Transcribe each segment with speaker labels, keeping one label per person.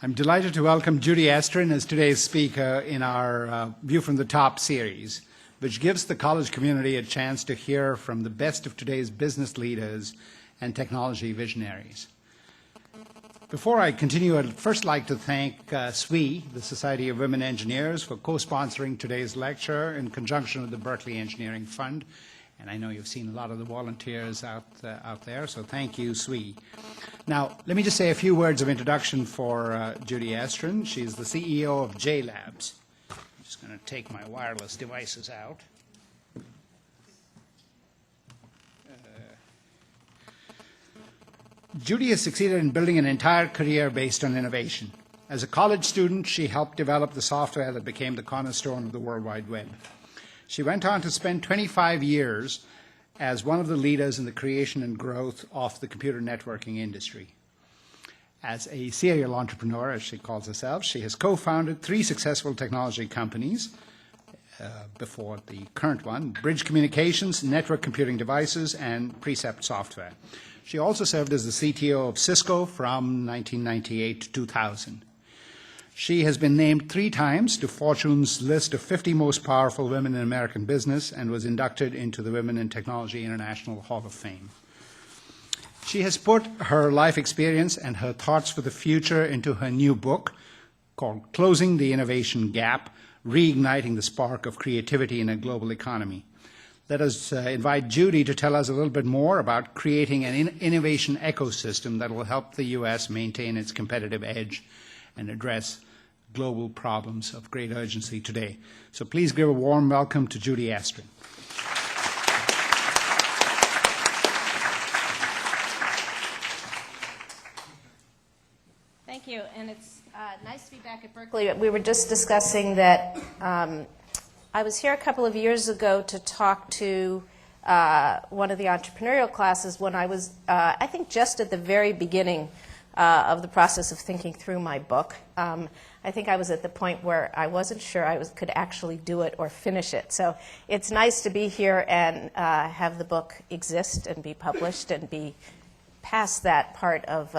Speaker 1: I'm delighted to welcome Judy Estrin as today's speaker in our View from the Top series, which gives the college community a chance to hear from the best of today's business leaders and technology visionaries. Before I continue, I'd first like to thank SWE, the Society of Women Engineers, for co-sponsoring today's lecture in conjunction with the Berkeley Engineering Fund. And I know you've seen a lot of the volunteers out there, so thank you, SWE. Now, let me just say a few words of introduction for Judy Estrin. She's the CEO of JLabs. I'm just going to take my wireless devices out. Judy has succeeded in building an entire career based on innovation. As a college student, she helped develop the software that became the cornerstone of the World Wide Web. She went on to spend 25 years as one of the leaders in the creation and growth of the computer networking industry. As a serial entrepreneur, as she calls herself, she has co-founded 3 successful technology companies before the current one: Bridge Communications, Network Computing Devices, and Precept Software. She also served as the CTO of Cisco from 1998 to 2000. She has been named 3 times to Fortune's list of 50 most powerful women in American business and was inducted into the Women in Technology International Hall of Fame. She has put her life experience and her thoughts for the future into her new book called Closing the Innovation Gap, Reigniting the Spark of Creativity in a Global Economy. Let us invite Judy to tell us a little bit more about creating an innovation ecosystem that will help the U.S. maintain its competitive edge and address global problems of great urgency today. So please give a warm welcome to Judy Estrin.
Speaker 2: Thank you, and it's nice to be back at Berkeley. We were just discussing that I was here a couple of years ago to talk to one of the entrepreneurial classes when I was, I think, just at the very beginning of the process of thinking through my book. I think I was at the point where I wasn't sure I could actually do it or finish it. So it's nice to be here and have the book exist and be published and be past that part of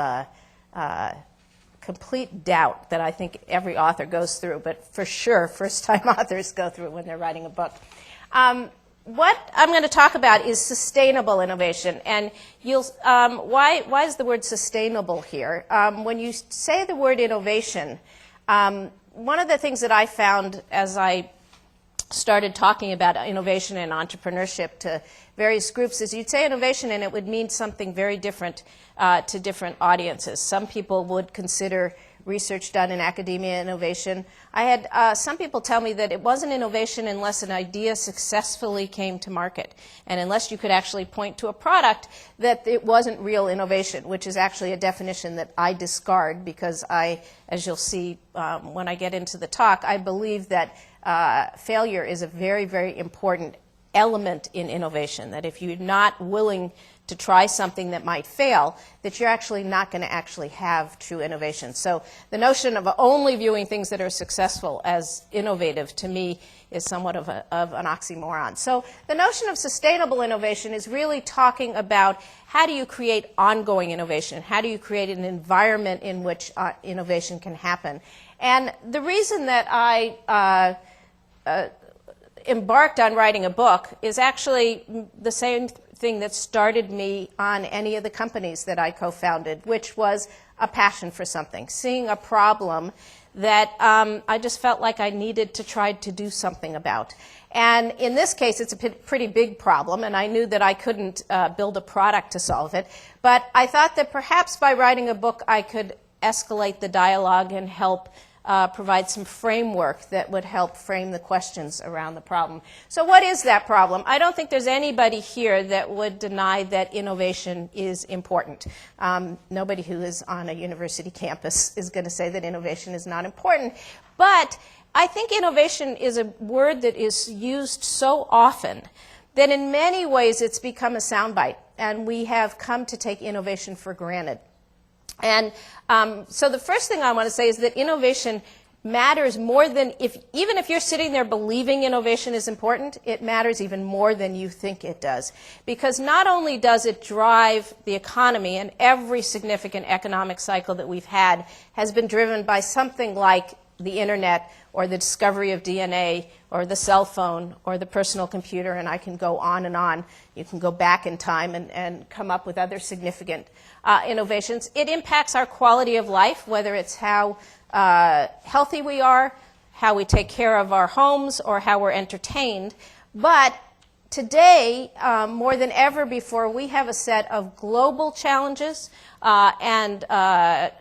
Speaker 2: complete doubt that I think every author goes through, but for sure first-time authors go through when they're writing a book. What I'm going to talk about is sustainable innovation, and why is the word sustainable here? When you say the word innovation, one of the things that I found as I started talking about innovation and entrepreneurship to various groups is you'd say innovation and it would mean something very different to different audiences. Some people would consider research done in academia innovation. I had some people tell me that it wasn't innovation unless an idea successfully came to market, and unless you could actually point to a product, that it wasn't real innovation, which is actually a definition that I discard because as you'll see when I get into the talk, I believe that failure is a very, very important element in innovation, that if you're not willing to try something that might fail, that you're actually not going to actually have true innovation. So the notion of only viewing things that are successful as innovative, to me, is somewhat of an oxymoron. So the notion of sustainable innovation is really talking about how do you create ongoing innovation? How do you create an environment in which innovation can happen? And the reason that I embarked on writing a book is actually the same thing that started me on any of the companies that I co-founded, which was a passion for something, seeing a problem that I just felt like I needed to try to do something about. And in this case, it's a pretty big problem, and I knew that I couldn't build a product to solve it. But I thought that perhaps by writing a book, I could escalate the dialogue and help provide some framework that would help frame the questions around the problem. So what is that problem? I don't think there's anybody here that would deny that innovation is important. Nobody who is on a university campus is going to say that innovation is not important. But I think innovation is a word that is used so often that in many ways it's become a soundbite, and we have come to take innovation for granted. And so the first thing I want to say is that innovation matters more than, even if you're sitting there believing innovation is important, it matters even more than you think it does. Because not only does it drive the economy, and every significant economic cycle that we've had has been driven by something like the internet or the discovery of DNA or the cell phone or the personal computer, and I can go on and on. You can go back in time and come up with other significant innovations. It impacts our quality of life, whether it's how healthy we are, how we take care of our homes, or how we're entertained. But today, more than ever before, we have a set of global challenges and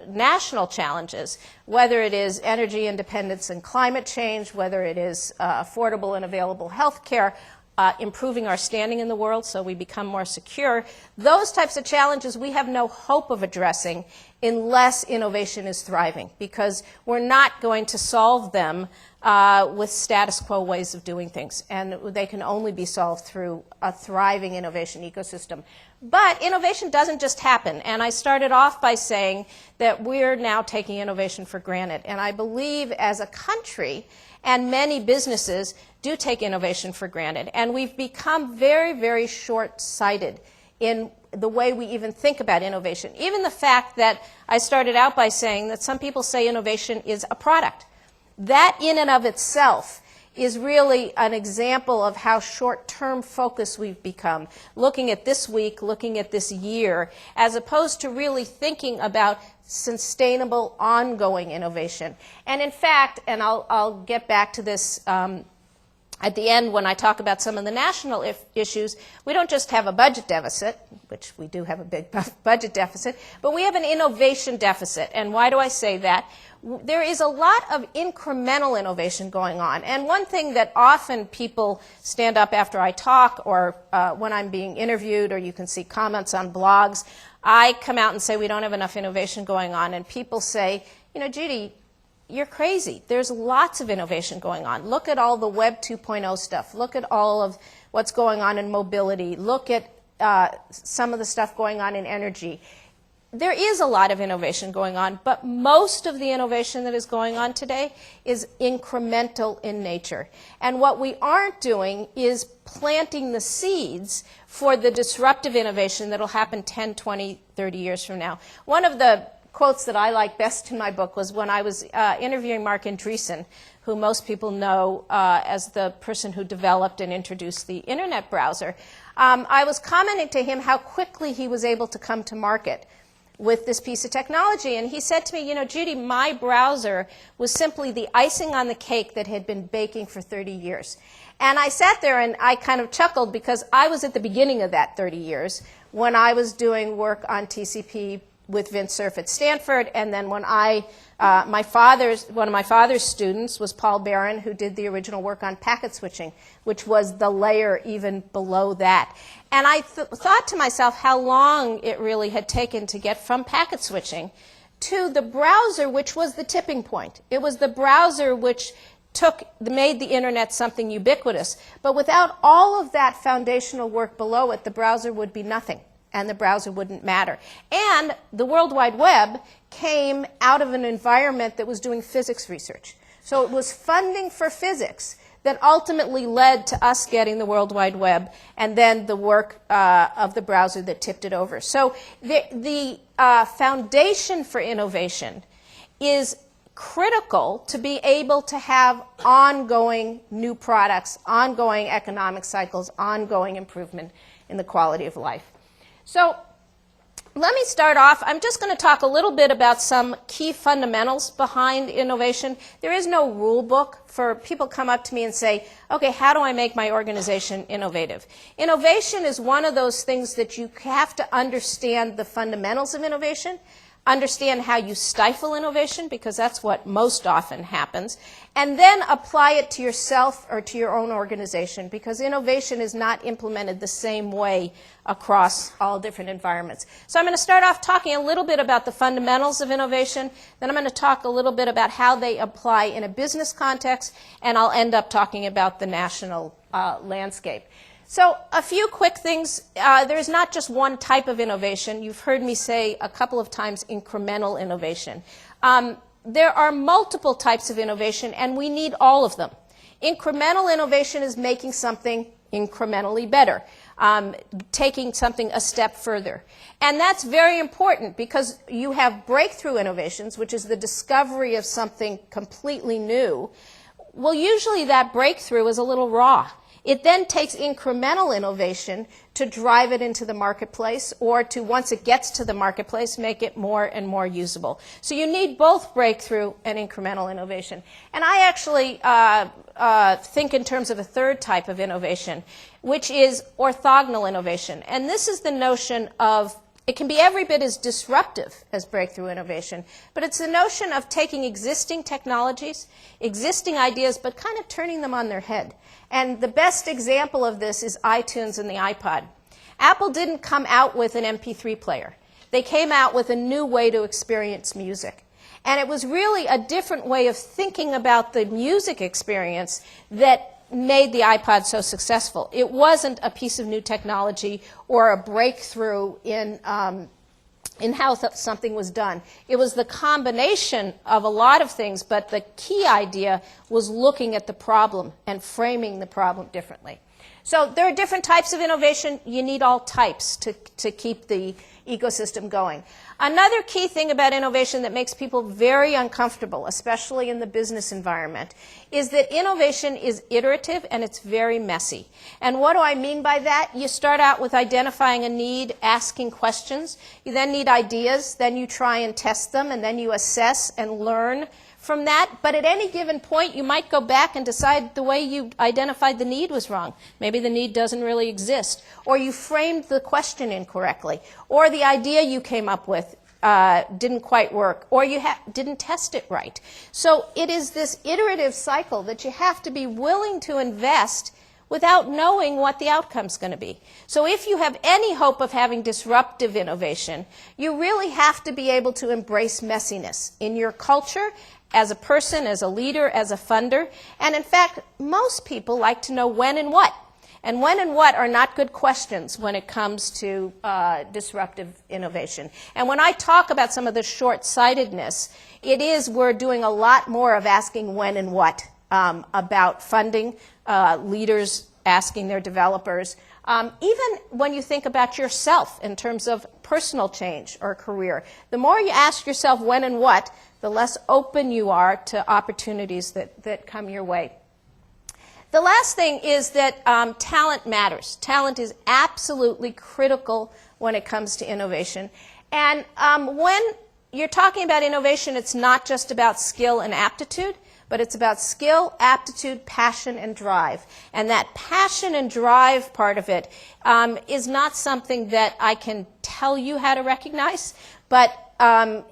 Speaker 2: national challenges, whether it is energy independence and climate change, whether it is affordable and available health care, improving our standing in the world so we become more secure. Those types of challenges we have no hope of addressing unless innovation is thriving, because we're not going to solve them with status quo ways of doing things, and they can only be solved through a thriving innovation ecosystem. But innovation doesn't just happen, and I started off by saying that we're now taking innovation for granted, and I believe as a country and many businesses do take innovation for granted, and we've become very, very short-sighted in the way we even think about innovation. Even the fact that I started out by saying that some people say innovation is a product. That in and of itself is really an example of how short-term focused we've become, looking at this week, looking at this year, as opposed to really thinking about sustainable, ongoing innovation. And in fact, and I'll get back to this at the end when I talk about some of the national issues, we don't just have a budget deficit, which we do have a big budget deficit, but we have an innovation deficit. And why do I say that? There is a lot of incremental innovation going on. And one thing that often people stand up after I talk, or when I'm being interviewed, or you can see comments on blogs, I come out and say we don't have enough innovation going on. And people say, you know, Judy, you're crazy. There's lots of innovation going on. Look at all the Web 2.0 stuff. Look at all of what's going on in mobility. Look at some of the stuff going on in energy. There is a lot of innovation going on, but most of the innovation that is going on today is incremental in nature. And what we aren't doing is planting the seeds for the disruptive innovation that will happen 10, 20, 30 years from now. One of the quotes that I like best in my book was when I was interviewing Mark Andreessen, who most people know as the person who developed and introduced the internet browser. I was commenting to him how quickly he was able to come to market with this piece of technology. And he said to me, you know, Judy, my browser was simply the icing on the cake that had been baking for 30 years. And I sat there and I kind of chuckled because I was at the beginning of that 30 years when I was doing work on TCP with Vint Cerf at Stanford, and then when one of my father's students was Paul Barron, who did the original work on packet switching, which was the layer even below that. And I thought to myself how long it really had taken to get from packet switching to the browser, which was the tipping point. It was the browser which made the internet something ubiquitous. But without all of that foundational work below it, the browser would be nothing, and the browser wouldn't matter. And the World Wide Web came out of an environment that was doing physics research. So it was funding for physics that ultimately led to us getting the World Wide Web, and then the work of the browser that tipped it over. So the foundation for innovation is critical to be able to have ongoing new products, ongoing economic cycles, ongoing improvement in the quality of life. So let me start off. I'm just going to talk a little bit about some key fundamentals behind innovation. There is no rule book for people come up to me and say, okay, how do I make my organization innovative? Innovation is one of those things that you have to understand the fundamentals of innovation, understand how you stifle innovation, because that's what most often happens, and then apply it to yourself or to your own organization, because innovation is not implemented the same way across all different environments. So I'm going to start off talking a little bit about the fundamentals of innovation, then I'm going to talk a little bit about how they apply in a business context, and I'll end up talking about the national landscape. So a few quick things. There's not just one type of innovation. You've heard me say a couple of times incremental innovation. there are multiple types of innovation, and we need all of them. Incremental innovation is making something incrementally better, taking something a step further. And that's very important because you have breakthrough innovations, which is the discovery of something completely new. Well, usually that breakthrough is a little raw. It then takes incremental innovation to drive it into the marketplace, or to, once it gets to the marketplace, make it more and more usable. So you need both breakthrough and incremental innovation. And I actually think in terms of a third type of innovation, which is orthogonal innovation. And this is the notion of, it can be every bit as disruptive as breakthrough innovation, but it's the notion of taking existing technologies, existing ideas, but kind of turning them on their head. And the best example of this is iTunes and the iPod. Apple didn't come out with an MP3 player. They came out with a new way to experience music. And it was really a different way of thinking about the music experience that made the iPod so successful. It wasn't a piece of new technology or a breakthrough in how something was done. It was the combination of a lot of things, but the key idea was looking at the problem and framing the problem differently. So there are different types of innovation. You need all types to keep the ecosystem going. Another key thing about innovation that makes people very uncomfortable, especially in the business environment, is that innovation is iterative and it's very messy. And what do I mean by that? You start out with identifying a need, asking questions. You then need ideas. Then you try and test them, and then you assess and learn from that. But at any given point, you might go back and decide the way you identified the need was wrong. Maybe the need doesn't really exist, or you framed the question incorrectly, or the idea you came up with didn't quite work, or you didn't test it right. So it is this iterative cycle that you have to be willing to invest without knowing what the outcome's going to be. So if you have any hope of having disruptive innovation, you really have to be able to embrace messiness in your culture, as a person, as a leader, as a funder. And in fact, most people like to know when and what. And when and what are not good questions when it comes to disruptive innovation. And when I talk about some of the short-sightedness, it is we're doing a lot more of asking when and what about funding, leaders asking their developers. Even when you think about yourself in terms of personal change or career, the more you ask yourself when and what, the less open you are to opportunities that come your way. The last thing is that talent matters. Talent is absolutely critical when it comes to innovation. And when you're talking about innovation, it's not just about skill and aptitude, but it's about skill, aptitude, passion, and drive. And that passion and drive part of it is not something that I can tell you how to recognize, but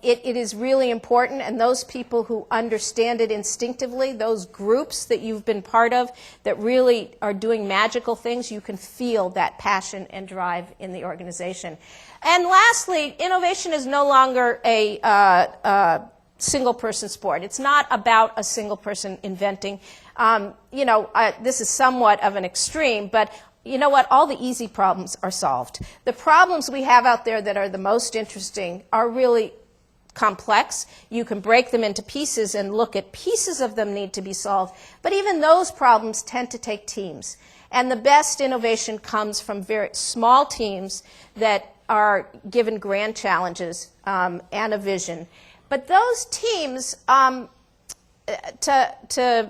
Speaker 2: it is really important, and those people who understand it instinctively, those groups that you've been part of that really are doing magical things, you can feel that passion and drive in the organization. And lastly, innovation is no longer a single-person sport. It's not about a single person inventing. This is somewhat of an extreme, but you know what? All the easy problems are solved. The problems we have out there that are the most interesting are really complex. You can break them into pieces and look at pieces of them need to be solved. But even those problems tend to take teams. And the best innovation comes from very small teams that are given grand challenges and a vision. But those teams, to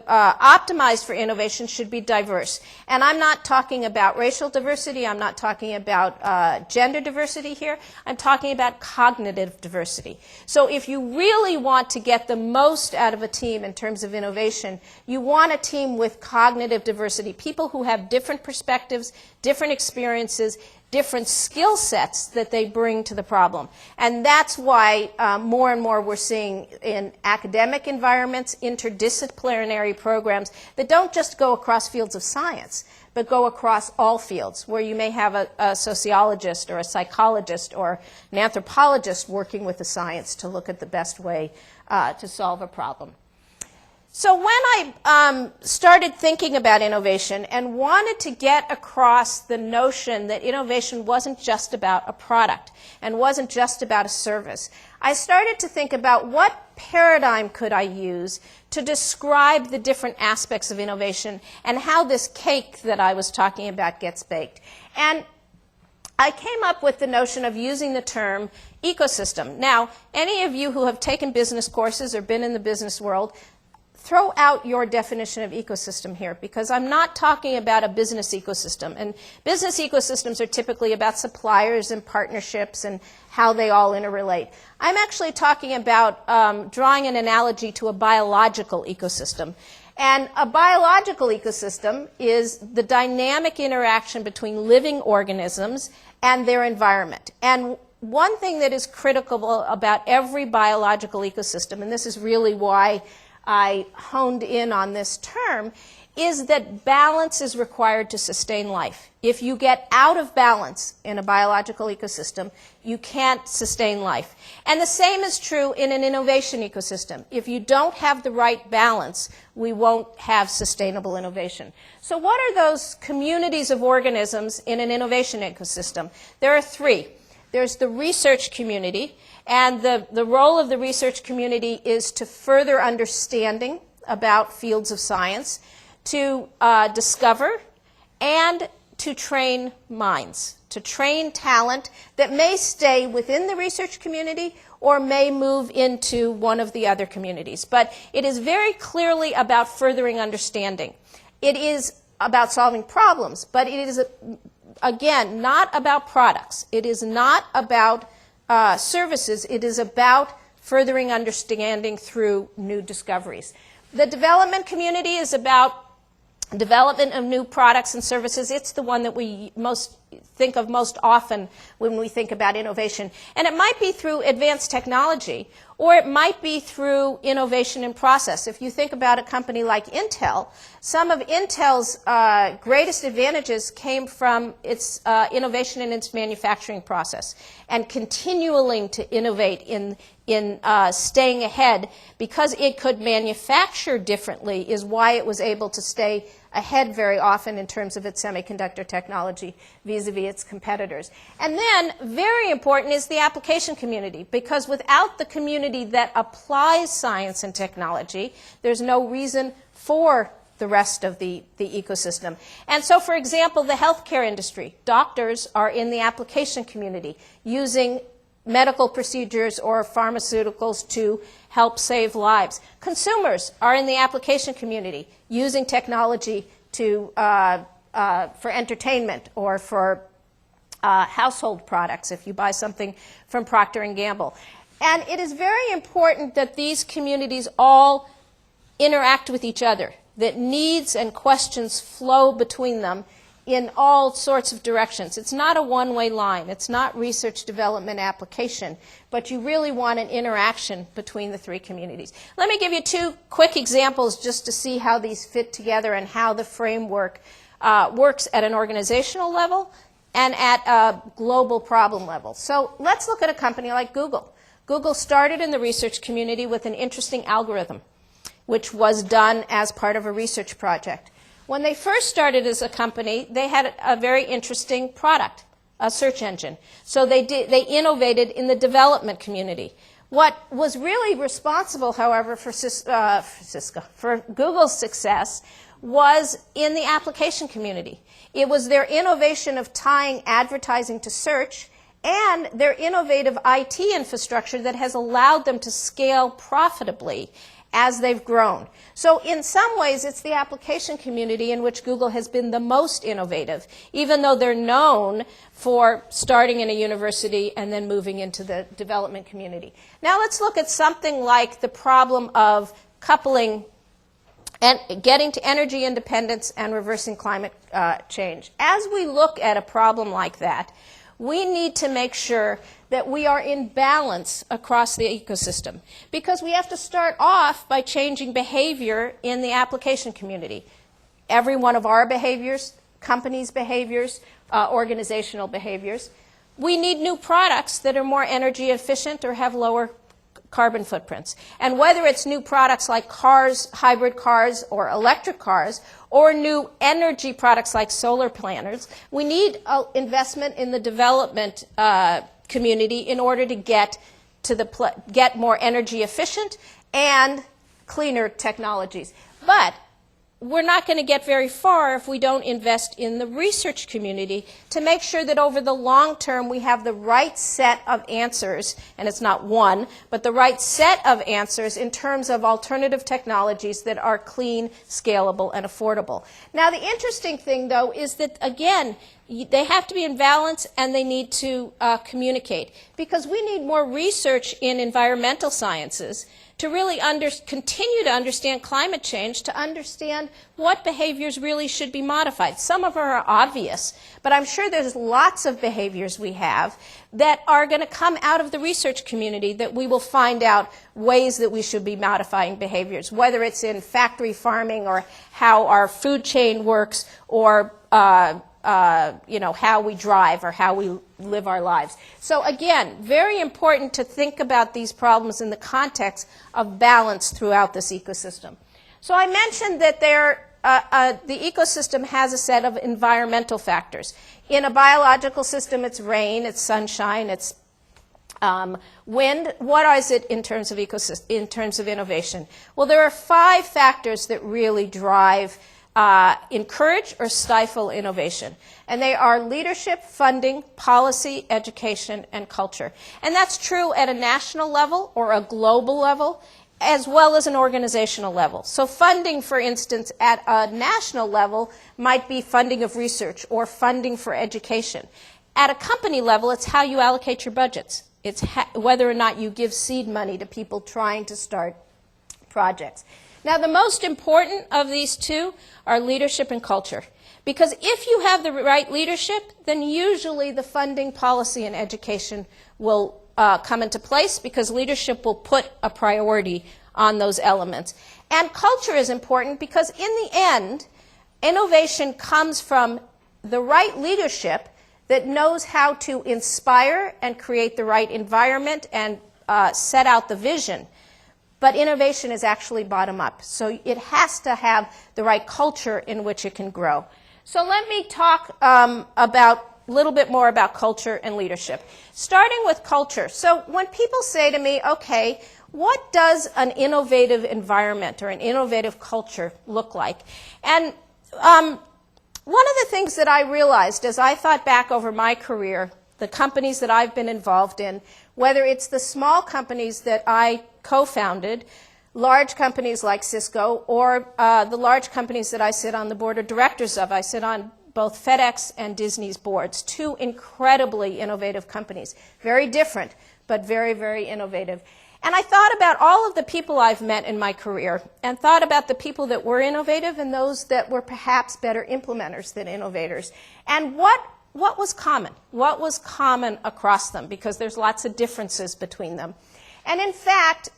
Speaker 2: optimize for innovation, should be diverse. And I'm not talking about racial diversity. I'm not talking about gender diversity here. I'm talking about cognitive diversity. So if you really want to get the most out of a team in terms of innovation, you want a team with cognitive diversity, people who have different perspectives, different experiences, different skill sets that they bring to the problem. And that's why more and more we're seeing in academic environments, interdisciplinary programs that don't just go across fields of science, but go across all fields, where you may have a sociologist or a psychologist or an anthropologist working with the science to look at the best way to solve a problem. So when I started thinking about innovation and wanted to get across the notion that innovation wasn't just about a product and wasn't just about a service, I started to think about what paradigm could I use to describe the different aspects of innovation and how this cake that I was talking about gets baked. And I came up with the notion of using the term ecosystem. Now, any of you who have taken business courses or been in the business world, throw out your definition of ecosystem here, because I'm not talking about a business ecosystem. And business ecosystems are typically about suppliers and partnerships and how they all interrelate. I'm actually talking about drawing an analogy to a biological ecosystem. And a biological ecosystem is the dynamic interaction between living organisms and their environment. And one thing that is critical about every biological ecosystem, and this is really why I honed in on this term, is that balance is required to sustain life. If you get out of balance in a biological ecosystem, you can't sustain life. And the same is true in an innovation ecosystem. If you don't have the right balance, we won't have sustainable innovation. So what are those communities of organisms in an innovation ecosystem? There are three. There's the research community, and the role of the research community is to further understanding about fields of science, to discover, and to train minds, to train talent that may stay within the research community or may move into one of the other communities. But it is very clearly about furthering understanding. It is about solving problems, but it is, again, not about products. It is not about services. It is about furthering understanding through new discoveries. The development community is about development of new products and services. It's the one that we think of most often when we think about innovation. And it might be through advanced technology, or it might be through innovation in process. If you think about a company like Intel, some of Intel's greatest advantages came from its innovation in its manufacturing process and continuing to innovate in staying ahead, because it could manufacture differently is why it was able to stay ahead very often in terms of its semiconductor technology vis-a-vis its competitors. And then, very important, is the application community, because without the community that applies science and technology, there's no reason for the rest of the ecosystem. And so, for example, the healthcare industry, doctors are in the application community using medical procedures or pharmaceuticals to help save lives. Consumers are in the application community using technology to, for entertainment or for household products if you buy something from Procter & Gamble. And it is very important that these communities all interact with each other, that needs and questions flow between them in all sorts of directions. It's not a one-way line. It's not research, development, application, but you really want an interaction between the three communities. Let me give you two quick examples just to see how these fit together and how the framework works at an organizational level and at a global problem level. So let's look at a company like Google. Google started in the research community with an interesting algorithm, which was done as part of a research project. When they first started as a company, they had a very interesting product, a search engine. So they innovated in the development community. What was really responsible, however, for Google's success was in the application community. It was their innovation of tying advertising to search and their innovative IT infrastructure that has allowed them to scale profitably as they've grown. So in some ways, it's the application community in which Google has been the most innovative, even though they're known for starting in a university and then moving into the development community. Now let's look at something like the problem of coupling and getting to energy independence and reversing climate change. As we look at a problem like that, we need to make sure that we are in balance across the ecosystem, because we have to start off by changing behavior in the application community. Every one of our behaviors, companies' behaviors, organizational behaviors. We need new products that are more energy efficient or have lower carbon footprints. And whether it's new products like cars, hybrid cars, or electric cars, or new energy products like solar planners, we need investment in the development community in order to get more energy efficient and cleaner technologies. But we're not going to get very far if we don't invest in the research community to make sure that over the long term we have the right set of answers, and it's not one, but the right set of answers in terms of alternative technologies that are clean, scalable, and affordable. Now, the interesting thing, though, is that, again, they have to be in balance and they need to communicate, because we need more research in environmental sciences to really continue to understand climate change, to understand what behaviors really should be modified. Some of them are obvious, but I'm sure there's lots of behaviors we have that are going to come out of the research community that we will find out ways that we should be modifying behaviors, whether it's in factory farming or how our food chain works, or how we drive or how we live our lives. So again, very important to think about these problems in the context of balance throughout this ecosystem. So I mentioned that the ecosystem has a set of environmental factors. In a biological system, it's rain, it's sunshine, it's wind. What is it in terms of in terms of innovation? Well, there are 5 factors that really drive encourage or stifle innovation. And they are leadership, funding, policy, education, and culture. And that's true at a national level or a global level, as well as an organizational level. So funding, for instance, at a national level might be funding of research or funding for education. At a company level, it's how you allocate your budgets. It's whether or not you give seed money to people trying to start projects. Now, the most important of these two are leadership and culture. Because if you have the right leadership, then usually the funding, policy, and education will come into place, because leadership will put a priority on those elements. And culture is important because in the end, innovation comes from the right leadership that knows how to inspire and create the right environment and set out the vision. But innovation is actually bottom up. So it has to have the right culture in which it can grow. So let me talk a little bit more about culture and leadership. Starting with culture. So when people say to me, okay, what does an innovative environment or an innovative culture look like? And one of the things that I realized as I thought back over my career, the companies that I've been involved in, whether it's the small companies that I co-founded, large companies like Cisco, or the large companies that I sit on the board of directors of. I sit on both FedEx and Disney's boards, 2 incredibly innovative companies. Very different, but very, very innovative. And I thought about all of the people I've met in my career, and thought about the people that were innovative and those that were perhaps better implementers than innovators. And what was common? What was common across them? Because there's lots of differences between them. And in fact,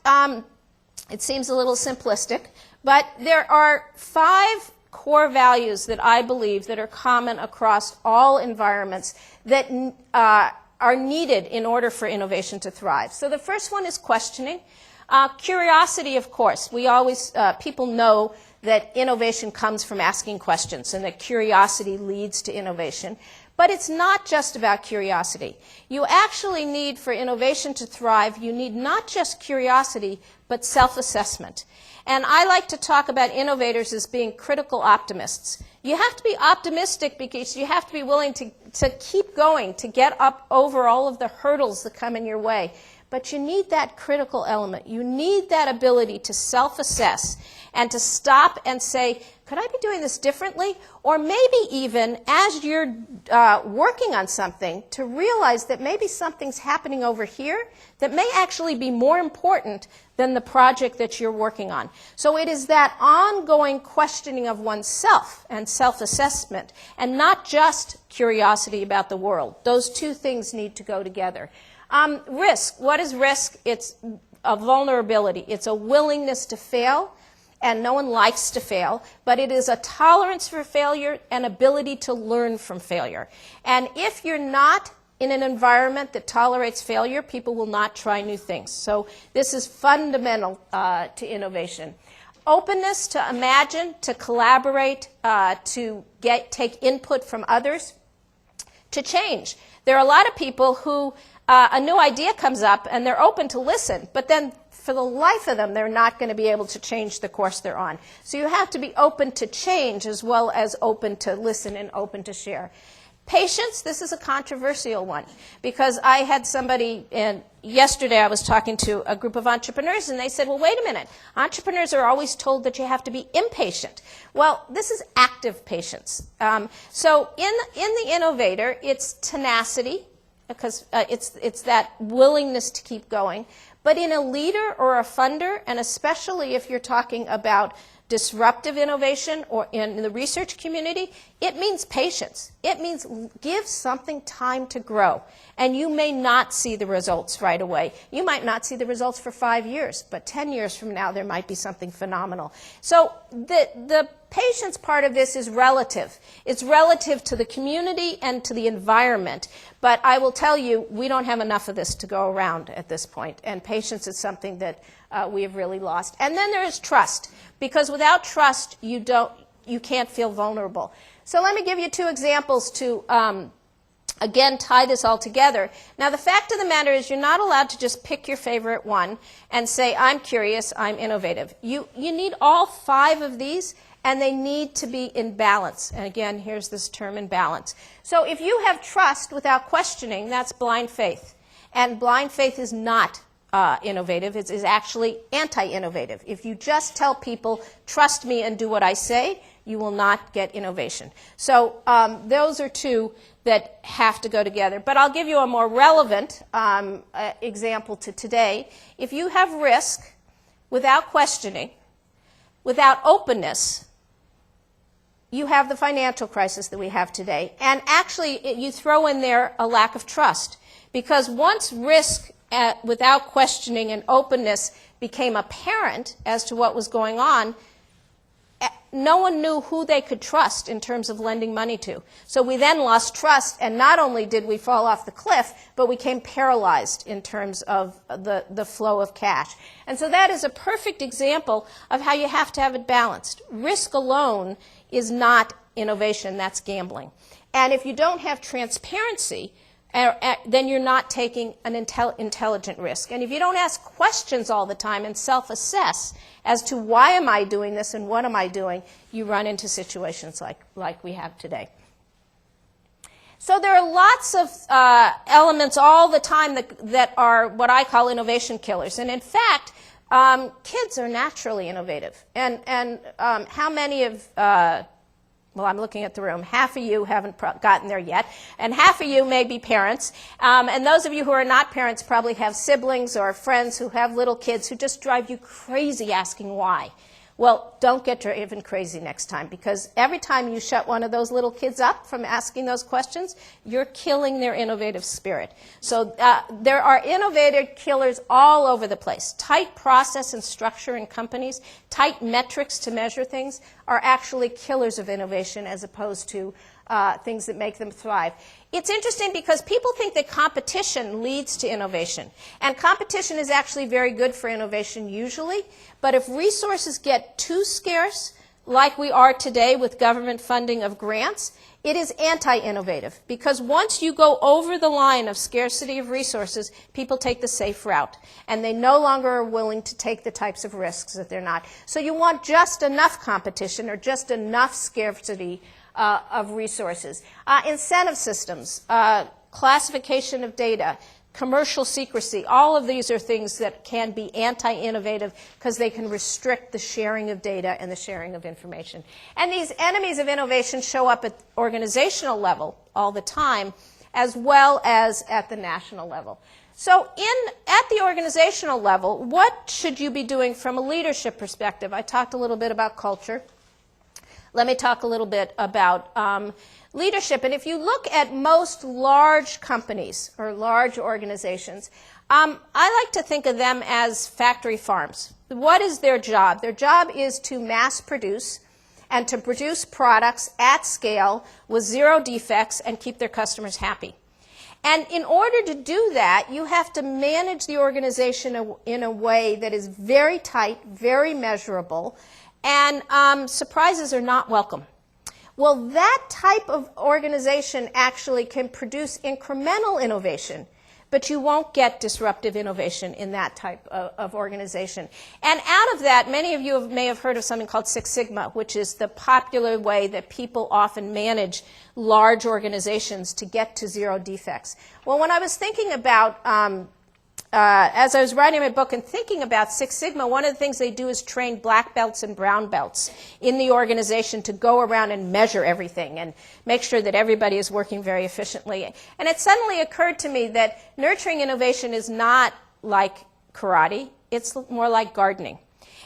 Speaker 2: it seems a little simplistic, but there are 5 core values that I believe that are common across all environments that are needed in order for innovation to thrive. So the first one is questioning. Curiosity, of course. We always, people know that innovation comes from asking questions and that curiosity leads to innovation. But it's not just about curiosity. You actually need, for innovation to thrive, you need not just curiosity, but self-assessment. And I like to talk about innovators as being critical optimists. You have to be optimistic because you have to be willing to keep going, to get up over all of the hurdles that come in your way. But you need that critical element. You need that ability to self-assess and to stop and say, could I be doing this differently? Or maybe even, as you're working on something, to realize that maybe something's happening over here that may actually be more important than the project that you're working on. So it is that ongoing questioning of oneself and self-assessment, and not just curiosity about the world. Those 2 things need to go together. Risk. What is risk? It's a vulnerability. It's a willingness to fail. And no one likes to fail, but it is a tolerance for failure and ability to learn from failure. And if you're not in an environment that tolerates failure, people will not try new things. So this is fundamental to innovation. Openness to imagine, to collaborate, to take input from others, to change. There are a lot of people who a new idea comes up and they're open to listen, but then for the life of them, they're not going to be able to change the course they're on. So you have to be open to change as well as open to listen and open to share. Patience, this is a controversial one, because I had somebody, and yesterday I was talking to a group of entrepreneurs, and they said, well, wait a minute, entrepreneurs are always told that you have to be impatient. Well, this is active patience. So in the innovator, it's tenacity, because it's that willingness to keep going. But in a leader or a funder, and especially if you're talking about disruptive innovation or in the research community, it means patience. It means give something time to grow. And you may not see the results right away. You might not see the results for 5 years, but 10 years from now there might be something phenomenal. So the patience part of this is relative. It's relative to the community and to the environment. But I will tell you, we don't have enough of this to go around at this point. And patience is something that we have really lost. And then there is trust, because without trust, you can't feel vulnerable. So let me give you 2 examples to, again, tie this all together. Now, the fact of the matter is you're not allowed to just pick your favorite one and say, I'm curious, I'm innovative. You need all 5 of these, and they need to be in balance. And again, here's this term, in balance. So if you have trust without questioning, that's blind faith. And blind faith is not innovative. It is actually anti-innovative. If you just tell people, trust me and do what I say, you will not get innovation. So those are 2 that have to go together. But I'll give you a more relevant example to today. If you have risk without questioning, without openness, you have the financial crisis that we have today. And actually, you throw in there a lack of trust. Because once risk without questioning and openness became apparent as to what was going on, no one knew who they could trust in terms of lending money to. So we then lost trust, and not only did we fall off the cliff, but we became paralyzed in terms of the flow of cash. And so that is a perfect example of how you have to have it balanced. Risk alone is not innovation, that's gambling. And if you don't have transparency, then you're not taking an intelligent risk. And if you don't ask questions all the time and self-assess as to why am I doing this and what am I doing, you run into situations like we have today. So there are lots of elements all the time that are what I call innovation killers. And in fact, kids are naturally innovative. And how many of well, I'm looking at the room. Half of you haven't gotten there yet, and half of you may be parents. And those of you who are not parents probably have siblings or friends who have little kids who just drive you crazy asking why. Well, don't get driven crazy next time, because every time you shut one of those little kids up from asking those questions, you're killing their innovative spirit. So there are innovative killers all over the place. Tight process and structure in companies, tight metrics to measure things are actually killers of innovation as opposed to things that make them thrive. It's interesting because people think that competition leads to innovation. And competition is actually very good for innovation usually. But if resources get too scarce, like we are today with government funding of grants, it is anti-innovative. Because once you go over the line of scarcity of resources, people take the safe route. And they no longer are willing to take the types of risks that they're not. So you want just enough competition or just enough scarcity of resources. Incentive systems, classification of data, commercial secrecy, all of these are things that can be anti-innovative because they can restrict the sharing of data and the sharing of information. And these enemies of innovation show up at organizational level all the time, as well as at the national level. So at the organizational level, what should you be doing from a leadership perspective? I talked a little bit about culture. Let me talk a little bit about leadership. And if you look at most large companies or large organizations, I like to think of them as factory farms. What is their job? Their job is to mass produce and to produce products at scale with 0 defects and keep their customers happy. And in order to do that, you have to manage the organization in a way that is very tight, very measurable, and surprises are not welcome. Well, that type of organization actually can produce incremental innovation, but you won't get disruptive innovation in that type of organization. And out of that, many of you may have heard of something called Six Sigma, which is the popular way that people often manage large organizations to get to zero defects. Well, when I was thinking about, as I was writing my book and thinking about Six Sigma, one of the things they do is train black belts and brown belts in the organization to go around and measure everything and make sure that everybody is working very efficiently. And it suddenly occurred to me that nurturing innovation is not like karate, it's more like gardening.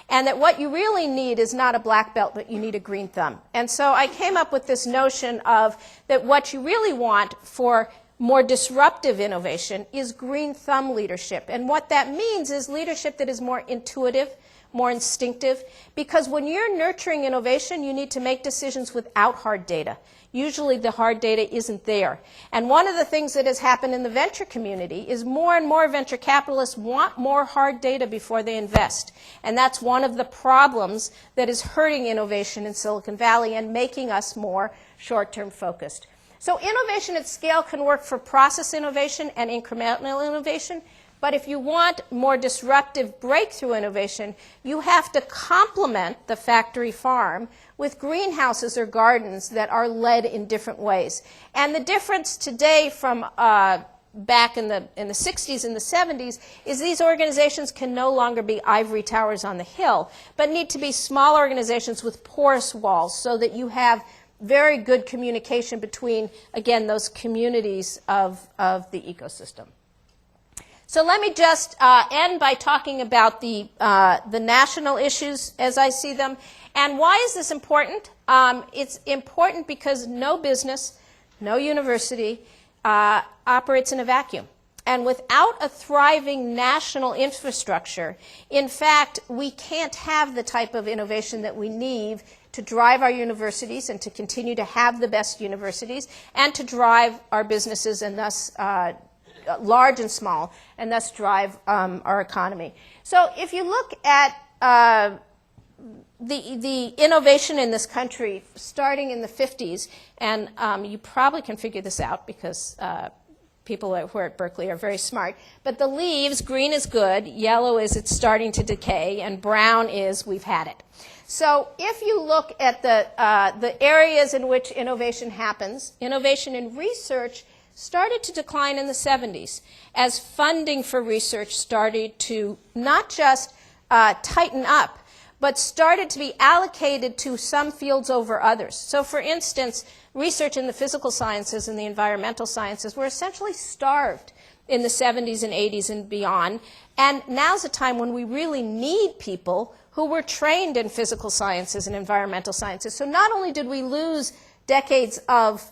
Speaker 2: And that what you really need is not a black belt, but you need a green thumb. And so I came up with this notion of that what you really want for more disruptive innovation is green thumb leadership. And what that means is leadership that is more intuitive, more instinctive, because when you're nurturing innovation, you need to make decisions without hard data. Usually the hard data isn't there. And one of the things that has happened in the venture community is more and more venture capitalists want more hard data before they invest. And that's one of the problems that is hurting innovation in Silicon Valley and making us more short-term focused. So innovation at scale can work for process innovation and incremental innovation, but if you want more disruptive breakthrough innovation, you have to complement the factory farm with greenhouses or gardens that are led in different ways. And the difference today from back in the 60s and the 70s is these organizations can no longer be ivory towers on the hill, but need to be small organizations with porous walls so that you have very good communication between, again, those communities of the ecosystem. So let me just end by talking about the national issues as I see them. And why is this important? It's important because no business, no university operates in a vacuum. And without a thriving national infrastructure, in fact, we can't have the type of innovation that we need to drive our universities and to continue to have the best universities and to drive our businesses and thus large and small and thus drive our economy. So if you look at the innovation in this country starting in the 50s, and you probably can figure this out because people who are at Berkeley are very smart, but the leaves, green is good, yellow is it's starting to decay, and brown is we've had it. So if you look at the areas in which innovation happens, innovation in research started to decline in the 70s as funding for research started to not just tighten up, but started to be allocated to some fields over others. So for instance, research in the physical sciences and the environmental sciences were essentially starved in the 70s and 80s and beyond. And now's a time when we really need people who were trained in physical sciences and environmental sciences. So not only did we lose decades of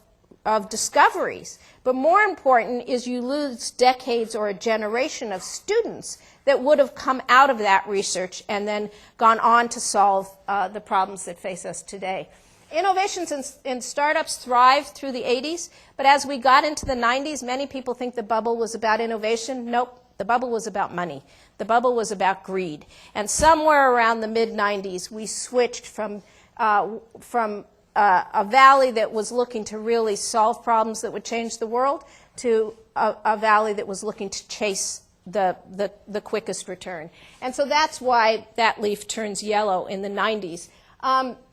Speaker 2: discoveries, but more important is you lose decades or a generation of students that would have come out of that research and then gone on to solve the problems that face us today. Innovations in startups thrived through the 80s, but as we got into the 90s, many people think the bubble was about innovation. Nope, the bubble was about money. The bubble was about greed. And somewhere around the mid-90s, we switched from a valley that was looking to really solve problems that would change the world to a valley that was looking to chase the quickest return. And so that's why that leaf turns yellow in the 90s.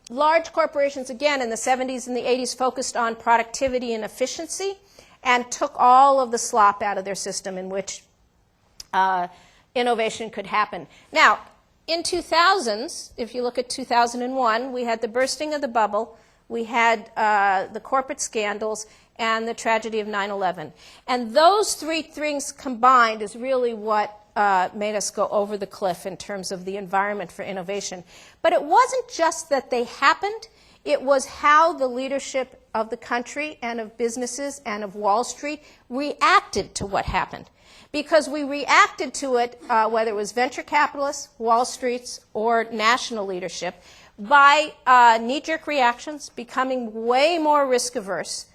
Speaker 2: Large corporations, again, in the 70s and the 80s focused on productivity and efficiency and took all of the slop out of their system in which innovation could happen. Now, in 2000s, if you look at 2001, we had the bursting of the bubble, we had the corporate scandals, and the tragedy of 9/11. And those three things combined is really what made us go over the cliff in terms of the environment for innovation. But it wasn't just that they happened, it was how the leadership of the country and of businesses and of Wall Street reacted to what happened. Because we reacted to it, whether it was venture capitalists, Wall Street's, or national leadership, by knee-jerk reactions, becoming way more risk-averse,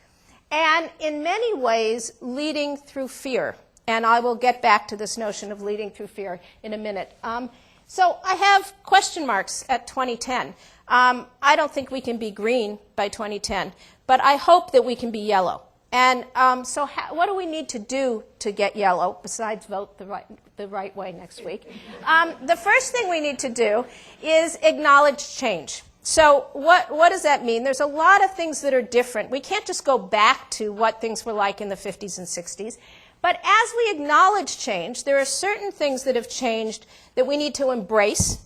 Speaker 2: and in many ways leading through fear. And I will get back to this notion of leading through fear in a minute. So I have question marks at 2010. I don't think we can be green by 2010, but I hope that we can be yellow. And so what do we need to do to get yellow, besides vote the right way next week? The first thing we need to do is acknowledge change. So what does that mean? There's a lot of things that are different. We can't just go back to what things were like in the 50s and 60s. But as we acknowledge change, there are certain things that have changed that we need to embrace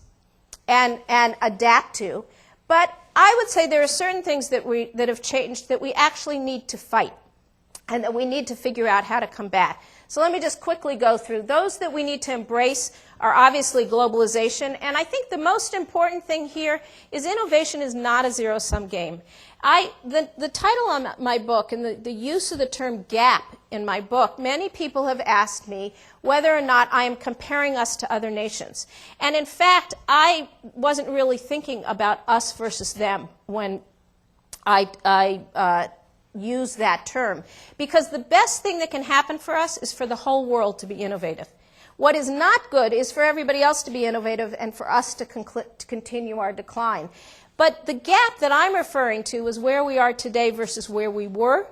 Speaker 2: and adapt to. But I would say there are certain things that have changed that we actually need to fight and that we need to figure out how to combat. So let me just quickly go through. Those that we need to embrace are obviously globalization. And I think the most important thing here is innovation is not a zero-sum game. The title on my book and the use of the term gap in my book, many people have asked me whether or not I am comparing us to other nations. And in fact, I wasn't really thinking about us versus them when I use that term. Because the best thing that can happen for us is for the whole world to be innovative. What is not good is for everybody else to be innovative and for us to continue our decline. But the gap that I'm referring to is where we are today versus where we were,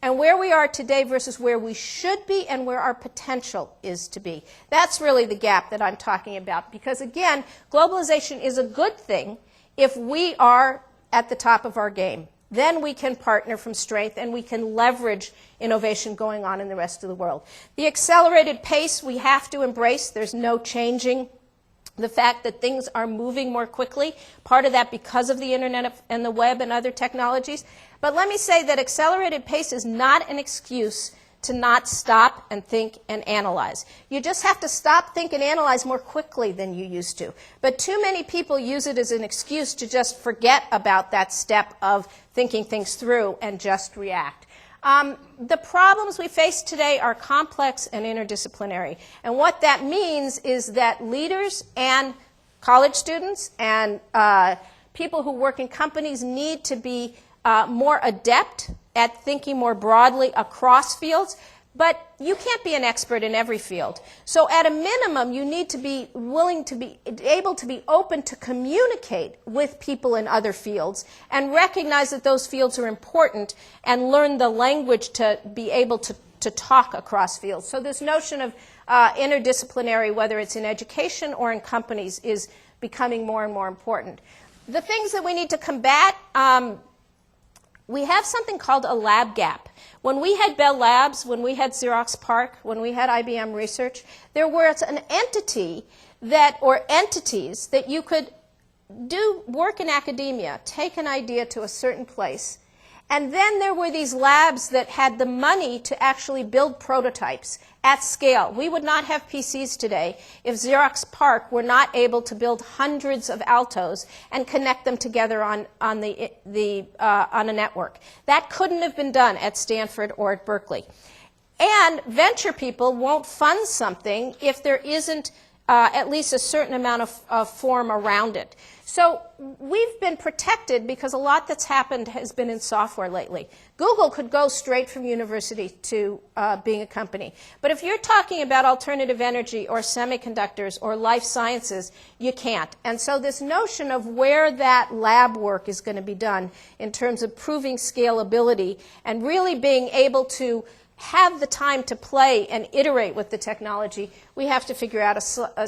Speaker 2: and where we are today versus where we should be and where our potential is to be. That's really the gap that I'm talking about. Because again, globalization is a good thing if we are at the top of our game. Then we can partner from strength and we can leverage innovation going on in the rest of the world. The accelerated pace we have to embrace. There's no changing the fact that things are moving more quickly, part of that because of the internet and the web and other technologies. But let me say that accelerated pace is not an excuse to not stop and think and analyze. You just have to stop, think, and analyze more quickly than you used to. But too many people use it as an excuse to just forget about that step of thinking things through and just react. The problems we face today are complex and interdisciplinary. And what that means is that leaders and college students and people who work in companies need to be more adept at thinking more broadly across fields. But you can't be an expert in every field. So at a minimum, you need to be willing to be able to be open to communicate with people in other fields and recognize that those fields are important and learn the language to be able to talk across fields. So this notion of interdisciplinary, whether it's in education or in companies, is becoming more and more important. The things that we need to combat, we have something called a lab gap. When we had Bell Labs, when we had Xerox PARC, when we had IBM Research, there was an entity or entities that you could do work in academia, take an idea to a certain place, and then there were these labs that had the money to actually build prototypes at scale. We would not have PCs today if Xerox PARC were not able to build hundreds of Altos and connect them together on a network. That couldn't have been done at Stanford or at Berkeley. And venture people won't fund something if there isn't at least a certain amount of form around it. So we've been protected because a lot that's happened has been in software lately. Google could go straight from university to being a company. But if you're talking about alternative energy or semiconductors or life sciences, you can't. And so this notion of where that lab work is going to be done in terms of proving scalability and really being able to have the time to play and iterate with the technology, we have to figure out a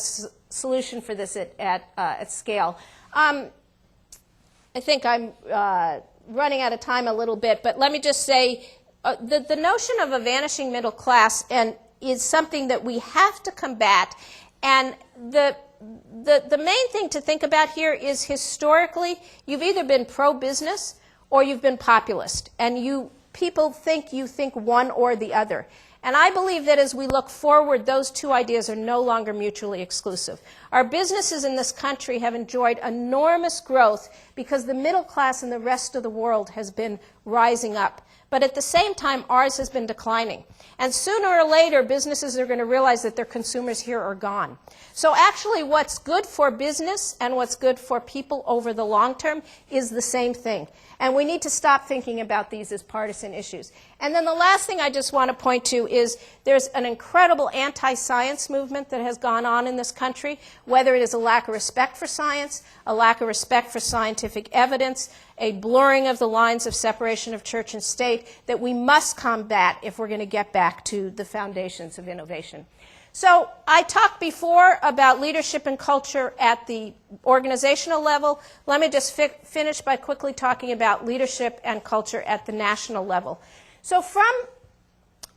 Speaker 2: solution for this at scale. I think I'm running out of time a little bit, but let me just say the notion of a vanishing middle class is something that we have to combat. And the main thing to think about here is historically, you've either been pro-business or you've been populist. And people think you think one or the other. And I believe that as we look forward, those two ideas are no longer mutually exclusive. Our businesses in this country have enjoyed enormous growth because the middle class in the rest of the world has been rising up. but at the same time, ours has been declining. And sooner or later, businesses are going to realize that their consumers here are gone. So actually, what's good for business and what's good for people over the long term is the same thing. And we need to stop thinking about these as partisan issues. And then the last thing I just want to point to is there's an incredible anti-science movement that has gone on in this country, whether it is a lack of respect for science, a lack of respect for scientific evidence, a blurring of the lines of separation of church and state that we must combat if we're going to get back to the foundations of innovation. So I talked before about leadership and culture at the organizational level. Let me just finish by quickly talking about leadership and culture at the national level. So from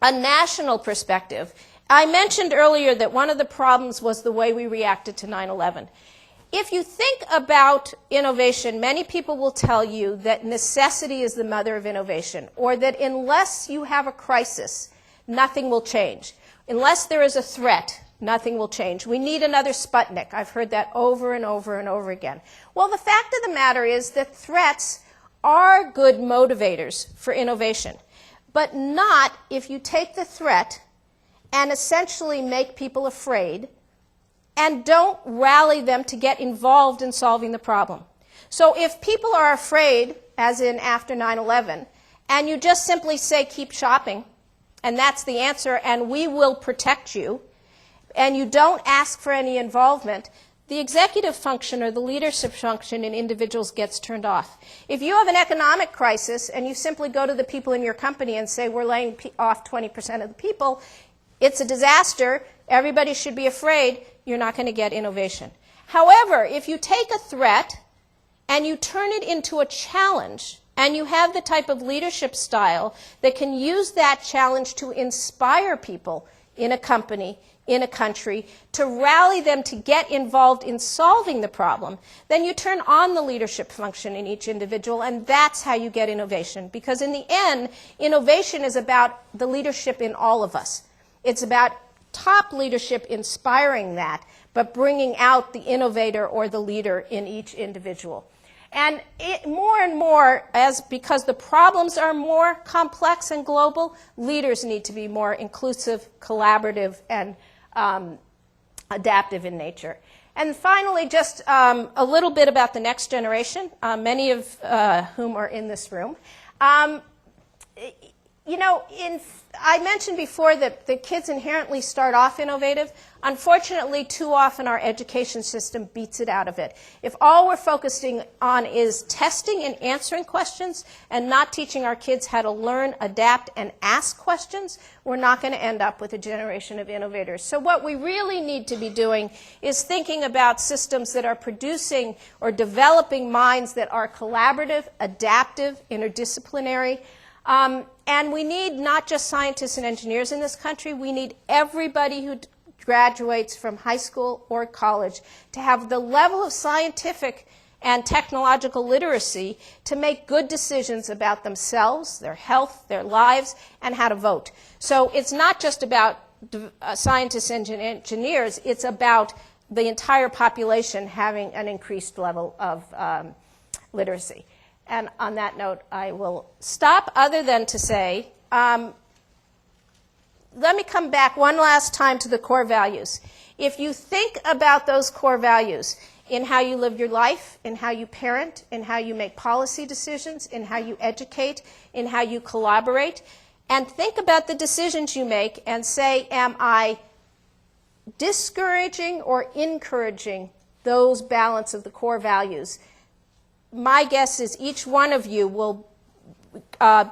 Speaker 2: a national perspective, I mentioned earlier that one of the problems was the way we reacted to 9/11. If you think about innovation, many people will tell you that necessity is the mother of innovation, or that unless you have a crisis, nothing will change. Unless there is a threat, nothing will change. We need another Sputnik. I've heard that over and over and over again. Well, the fact of the matter is that threats are good motivators for innovation, but not if you take the threat and essentially make people afraid and don't rally them to get involved in solving the problem. So if people are afraid, as in after 9/11, and you just simply say, keep shopping, and that's the answer, and we will protect you, and you don't ask for any involvement, the executive function or the leadership function in individuals gets turned off. If you have an economic crisis and you simply go to the people in your company and say, we're laying off 20% of the people, it's a disaster, everybody should be afraid, you're not going to get innovation. However, if you take a threat and you turn it into a challenge, and you have the type of leadership style that can use that challenge to inspire people in a company, in a country, to rally them to get involved in solving the problem, then you turn on the leadership function in each individual, and that's how you get innovation. Because in the end, innovation is about the leadership in all of us. It's about top leadership inspiring that, but bringing out the innovator or the leader in each individual. And more and more, because the problems are more complex and global, leaders need to be more inclusive, collaborative, and adaptive in nature. And finally, just a little bit about the next generation, many of whom are in this room. I mentioned before that the kids inherently start off innovative. Unfortunately, too often our education system beats it out of it. If all we're focusing on is testing and answering questions and not teaching our kids how to learn, adapt, and ask questions, we're not going to end up with a generation of innovators. So what we really need to be doing is thinking about systems that are producing or developing minds that are collaborative, adaptive, interdisciplinary. And we need not just scientists and engineers in this country, we need everybody who graduates from high school or college to have the level of scientific and technological literacy to make good decisions about themselves, their health, their lives, and how to vote. So it's not just about scientists and engineers, it's about the entire population having an increased level of literacy. And on that note, I will stop, other than to say, let me come back one last time to the core values. If you think about those core values in how you live your life, in how you parent, in how you make policy decisions, in how you educate, in how you collaborate, and think about the decisions you make and say, am I discouraging or encouraging those balance of the core values? My guess is each one of you will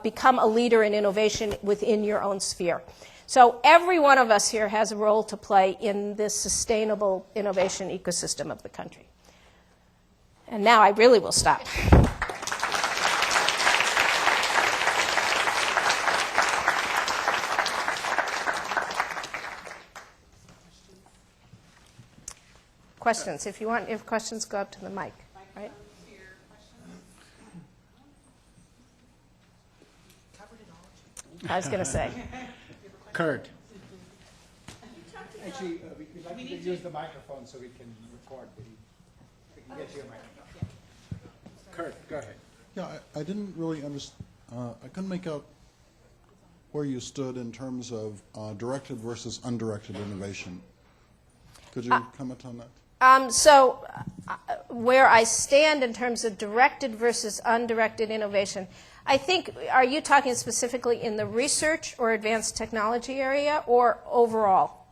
Speaker 2: become a leader in innovation within your own sphere. So every one of us here has a role to play in this sustainable innovation ecosystem of the country. And now I really will stop. Questions, if you want, if questions, go up to the mic, right? I was going to say.
Speaker 1: Kurt. Actually, we'd like you to use the microphone so we can record. We can get you a microphone. Kurt, go ahead.
Speaker 3: Yeah, I didn't really understand. I couldn't make out where you stood in terms of directed versus undirected innovation. Could you comment on that?
Speaker 2: Where I stand in terms of directed versus undirected innovation, I think, are you talking specifically in the research or advanced technology area or overall?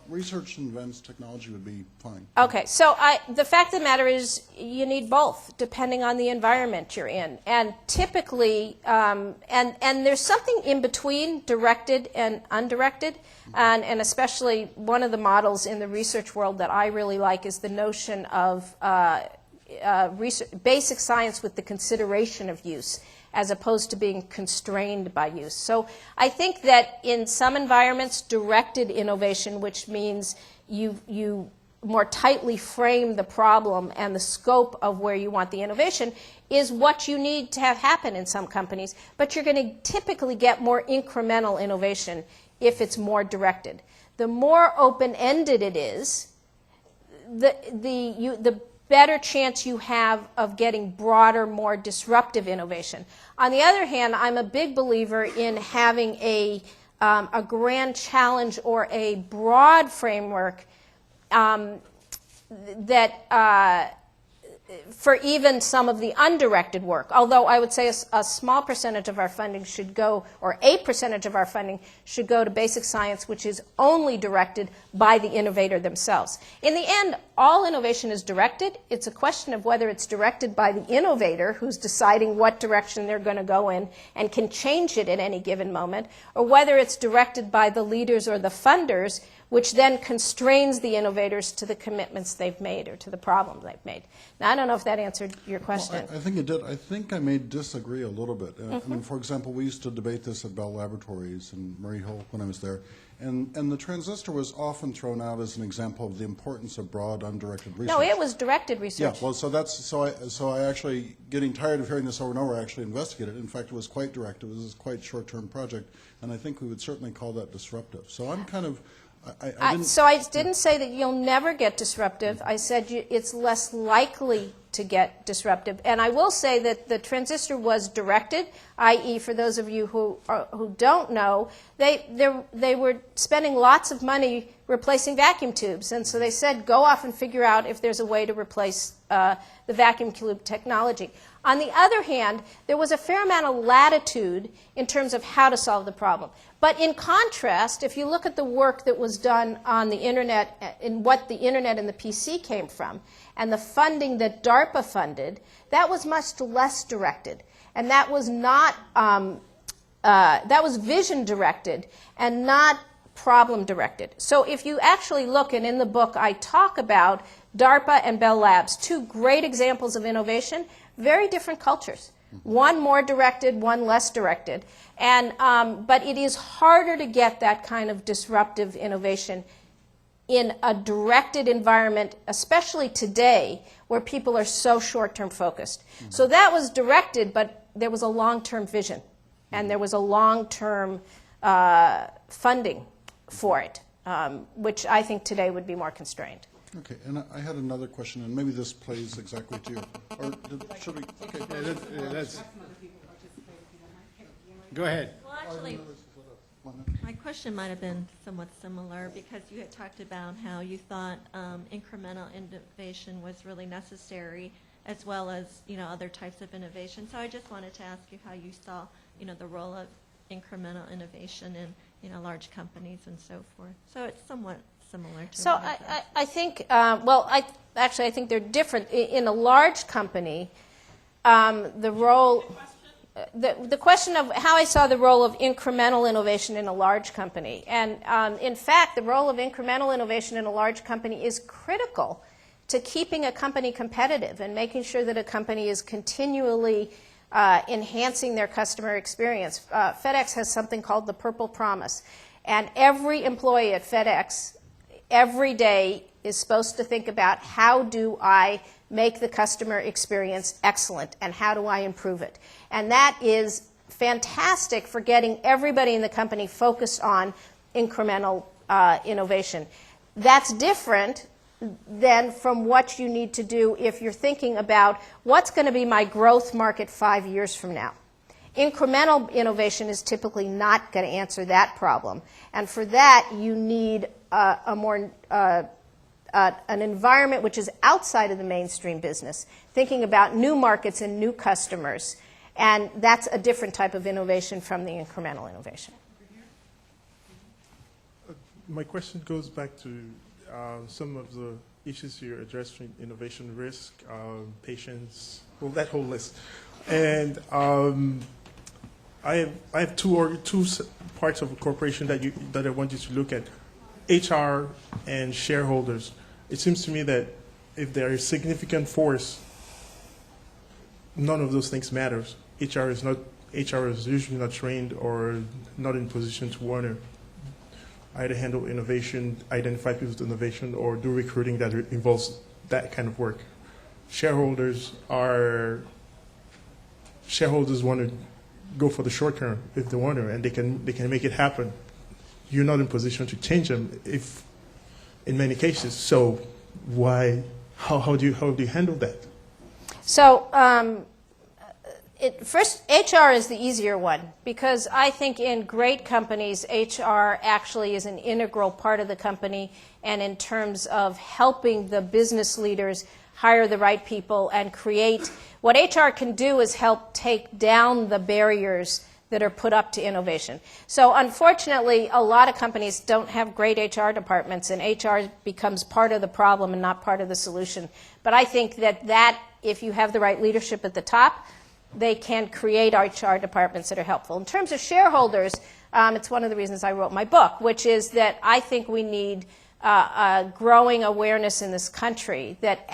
Speaker 3: Research and advanced technology would be fine.
Speaker 2: Okay, so the fact of the matter is you need both, depending on the environment you're in. And typically, and there's something in between directed and undirected, and especially one of the models in the research world that I really like is the notion of basic science with the consideration of use, as opposed to being constrained by use. So I think that in some environments, directed innovation, which means you more tightly frame the problem and the scope of where you want the innovation, is what you need to have happen in some companies. But you're going to typically get more incremental innovation if it's more directed. The more open-ended it is, the better chance you have of getting broader, more disruptive innovation. On the other hand, I'm a big believer in having a grand challenge or a broad framework that for even some of the undirected work, although I would say a small percentage of our funding should go, or a percentage of our funding should go to basic science, which is only directed by the innovator themselves. In the end, all innovation is directed. It's a question of whether it's directed by the innovator, who's deciding what direction they're going to go in and can change it at any given moment, or whether it's directed by the leaders or the funders, which then constrains the innovators to the commitments they've made or to the problems they've made. Now, I don't know if that answered your question.
Speaker 3: Well, I think it did. I think I may disagree a little bit. I mean, for example, we used to debate this at Bell Laboratories and Murray Hill when I was there. And the transistor was often thrown out as an example of the importance of broad, undirected research.
Speaker 2: No, it was directed research.
Speaker 3: Yeah, well, so I actually, getting tired of hearing this over and over, I actually investigated it. In fact, it was quite direct. It was a quite short-term project, and I think we would certainly call that disruptive. So I'm kind of, I
Speaker 2: didn't say that you'll never get disruptive. I said it's less likely to get disruptive. And I will say that the transistor was directed, i.e., for those of you who don't know, they were spending lots of money replacing vacuum tubes. And so they said, go off and figure out if there's a way to replace the vacuum tube technology. On the other hand, there was a fair amount of latitude in terms of how to solve the problem. But in contrast, if you look at the work that was done on the internet and what the internet and the PC came from, and the funding that DARPA funded, that was much less directed. And that was not, that was vision directed and not problem directed. So if you actually look, and in the book I talk about DARPA and Bell Labs, two great examples of innovation, very different cultures. One more directed, one less directed. And, but it is harder to get that kind of disruptive innovation in a directed environment, especially today, where people are so short-term focused. So that was directed, but there was a long-term vision, and there was a long-term funding for it, which I think today would be more constrained.
Speaker 3: Okay, and I had another question, and maybe this plays exactly to you. Or should we? Okay.
Speaker 1: Go ahead.
Speaker 4: Well, actually, my question might have been somewhat similar because you had talked about how you thought incremental innovation was really necessary, as well as other types of innovation. So I just wanted to ask you how you saw the role of incremental innovation in large companies and so forth. So it's somewhat similar to.
Speaker 2: So I think well, I think they're different. In a large company, the role. The question of how I saw the role of incremental innovation in a large company. And in fact, the role of incremental innovation in a large company is critical to keeping a company competitive and making sure that a company is continually enhancing their customer experience. FedEx has something called the Purple Promise. And every employee at FedEx every day is supposed to think about how do I make the customer experience excellent and how do I improve it. And that is fantastic for getting everybody in the company focused on incremental innovation. That's different than from what you need to do if you're thinking about what's going to be my growth market 5 years from now. Incremental innovation is typically not going to answer that problem. And for that, you need an environment which is outside of the mainstream business, thinking about new markets and new customers. And that's a different type of innovation from the incremental innovation.
Speaker 5: My question goes back to some of the issues you addressed: innovation risk, patience, well, that whole list. And I have two parts of a corporation that I want you to look at: HR and shareholders. It seems to me that if there is significant force, none of those things matters. HR is usually not trained or not in position to either handle innovation, identify people's innovation, or do recruiting that involves that kind of work. Shareholders want to go for the short term if they want to, and they can make it happen. You're not in position to change them in many cases. So how do you handle that?
Speaker 2: So first, HR is the easier one, because I think in great companies, HR actually is an integral part of the company, and in terms of helping the business leaders hire the right people and create. What HR can do is help take down the barriers that are put up to innovation. So unfortunately, a lot of companies don't have great HR departments, and HR becomes part of the problem and not part of the solution. But I think that if you have the right leadership at the top, they can create HR departments that are helpful. In terms of shareholders, it's one of the reasons I wrote my book, which is that I think we need a growing awareness in this country that